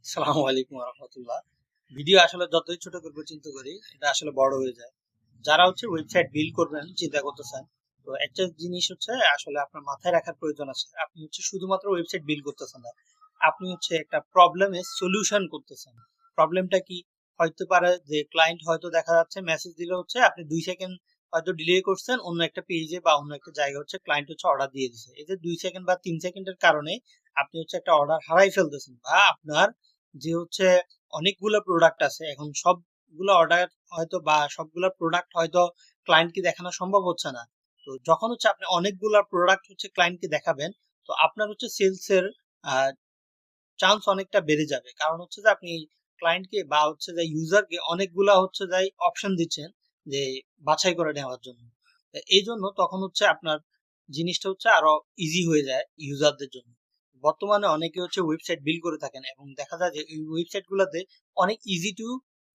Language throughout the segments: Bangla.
আসসালামু আলাইকুম রহমতুল্লাহ। ভিডিও আসলে যতই ছোট করবো চিন্তা করি এটা আসলে বড় হয়ে যায়। যারা হচ্ছে ওয়েবসাইট বিল্ড করবেন চিন্তা করতেছেন, তো একটা জিনিস হচ্ছে আসলে আপনার মাথায় রাখার প্রয়োজন আছে। আপনি হচ্ছে শুধুমাত্র ওয়েবসাইট বিল্ড করতেছেন না, আপনি হচ্ছে একটা প্রবলেমের সলিউশন করতেছেন। প্রবলেমটা কি? হয়তো পারে যে ক্লায়েন্ট হয়তো দেখা যাচ্ছে মেসেজ দিলে হচ্ছে আপনি 2 সেকেন্ড হয়তো ডিলে করছেন, অন্য একটা পেজে বা অন্য একটা জায়গায় হচ্ছে ক্লায়েন্ট হচ্ছে অর্ডার দিয়ে দিছে। এই যে 2 সেকেন্ড বা 3 সেকেন্ডের কারণে আপনি হচ্ছে একটা অর্ডার হারাই ফেলতেছেন, বা আপনার যে হচ্ছে অনেকগুলো প্রোডাক্ট আছে, এখন সবগুলো অর্ডার হয়তো বা সবগুলো প্রোডাক্ট হয়তো ক্লায়েন্টকে দেখানো সম্ভব হচ্ছে না। তো যখন হচ্ছে আপনি অনেকগুলা প্রোডাক্ট হচ্ছে ক্লায়েন্টকে দেখাবেন, তো আপনার হচ্ছে সেলসের চান্স অনেকটা বেড়ে যাবে। কারণ হচ্ছে যে আপনি ক্লায়েন্টকে বা হচ্ছে যে ইউজারকে অনেকগুলা হচ্ছে যে অপশন দিচ্ছেন যে বাছাই করে নেওয়ার জন্য। এই জন্য তখন হচ্ছে আপনার জিনিসটা হচ্ছে আরো ইজি হয়ে যায় ইউজারদের জন্য। বর্তমানে অনেকে হচ্ছে ওয়েবসাইট বিল্ড করে থাকেন এবং দেখা যায় যে এই ওয়েবসাইট গুলাতে অনেক ইজি টু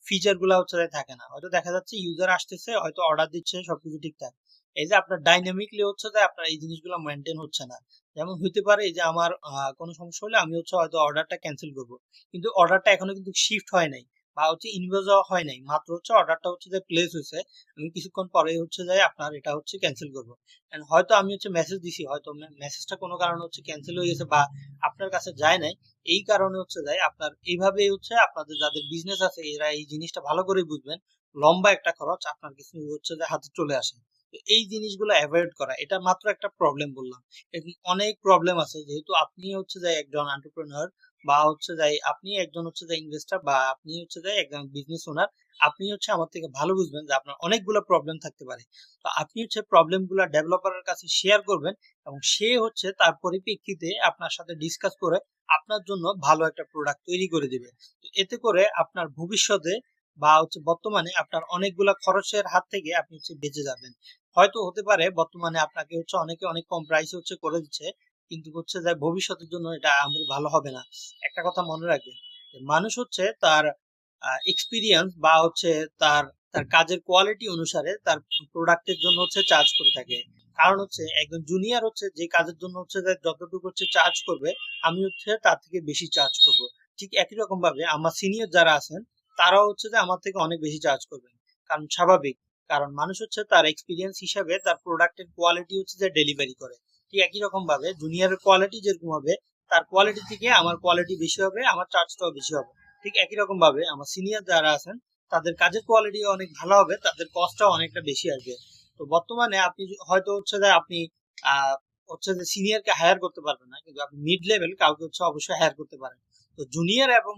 ফিচার গুলা হচ্ছে যে থাকে না। হয়তো দেখা যাচ্ছে ইউজার আসতেছে, হয়তো অর্ডার দিচ্ছে, সবকিছু ঠিকঠাক। এই যে আপনার ডাইনামিকলি হচ্ছে যে আপনার এই জিনিসগুলো মেনটেন হচ্ছে না। যেমন হইতে পারে এই যে আমার কোনো সমস্যা হলে আমি হচ্ছে হয়তো অর্ডারটা ক্যান্সেল করব, কিন্তু অর্ডারটা এখনো কিন্তু শিফট হয় নাই বা হচ্ছে ইনভয়েস হয় নাই, মাত্র হচ্ছে অর্ডারটা হচ্ছে যে প্লেস হয়েছে। আমি কিছুক্ষণ পরে হচ্ছে যে আপনার এটা হচ্ছে ক্যান্সেল করব। এন্ড হয়তো আমি হচ্ছে মেসেজ দিছি, হয়তো মেসেজটা কোনো কারণে হচ্ছে ক্যান্সেল হয়ে গেছে বা আপনার কাছে যায় নাই। এই কারণে হচ্ছে যায় আপনার এইভাবেই হচ্ছে আপনাদের যাদের বিজনেস আছে এরা এই জিনিসটা ভালো করে বুঝবেন, লম্বা একটা খরচ আপনার কিছু হচ্ছে যে হাতে চলে আসে। তো এই জিনিসগুলো অ্যাভয়েড করা, এটা মাত্র একটা প্রবলেম বললাম। এরকম অনেক প্রবলেম আছে, যেহেতু আপনি হচ্ছে যে একজন এন্টারপ্রেনার বা হচ্ছে যে আপনি একজন হচ্ছে যে ইনভেস্টর বা আপনি হচ্ছে যে একজন বিজনেস ওনার, আপনি হচ্ছে আমার থেকে ভালো বুঝবেন যে আপনার অনেকগুলো প্রবলেম থাকতে পারে। তো আপনি হচ্ছে প্রবলেমগুলো ডেভেলপারের কাছে শেয়ার করবেন এবং সে হচ্ছে তার পরিপ্রেক্ষিতে আপনার সাথে ডিসকাস করে আপনার জন্য ভালো একটা প্রোডাক্ট তৈরি করে দিবে। তো এতে করে আপনার ভবিষ্যতে বা হচ্ছে বর্তমানে আপনার অনেকগুলা খরচের হাত থেকে আপনি হচ্ছে বেঁচে যাবেন। হয়তো হতে পারে বর্তমানে আপনাকে হচ্ছে অনেকে অনেক কম প্রাইসে হচ্ছে করে দিচ্ছে, কিন্তু হচ্ছে যে ভবিষ্যতের জন্য এটা আমার ভালো হবে না। একটা কথা মনে রাখবেন, যে মানুষ হচ্ছে তার এক্সপিরিয়েন্স বা হচ্ছে তার তার কাজের কোয়ালিটি অনুসারে তার প্রোডাক্টের জন্য হচ্ছে চার্জ করে থাকে। কারণ হচ্ছে একজন জুনিয়র হচ্ছে যে কাজের জন্য হচ্ছে যে যতটুকু হচ্ছে চার্জ করবে, আমি হচ্ছে তার থেকে বেশি চার্জ করব। ঠিক একই রকম ভাবে আমার সিনিয়র যারা আছেন তারাও হচ্ছে যে আমার থেকে অনেক বেশি চার্জ করবেন। কারণ স্বাভাবিক, কারণ মানুষ হচ্ছে তার এক্সপিরিয়েন্স হিসাবে তার প্রোডাক্টের কোয়ালিটি হচ্ছে যে ডেলিভারি করে। ঠিক একই রকম ভাবে জুনিয়রের কোয়ালিটি যেরকম হবে, তার কোয়ালিটি থেকে আমার কোয়ালিটি বেশি হবে, আমার চার্জটাও বেশি হবে। ঠিক একই রকম ভাবে আমার সিনিয়র যারা আছেন তাদের কাজের কোয়ালিটি অনেক ভালো হবে, তাদের কস্টটাও অনেকটা বেশি আসবে। তো বর্তমানে আপনি হয়তো হচ্ছে যে আপনি আহ হচ্ছে যে সিনিয়রকে হায়ার করতে পারবেন না, কিন্তু আপনি মিড লেভেল কাউকে হচ্ছে অবশ্যই হায়ার করতে পারেন। তো জুনিয়র এবং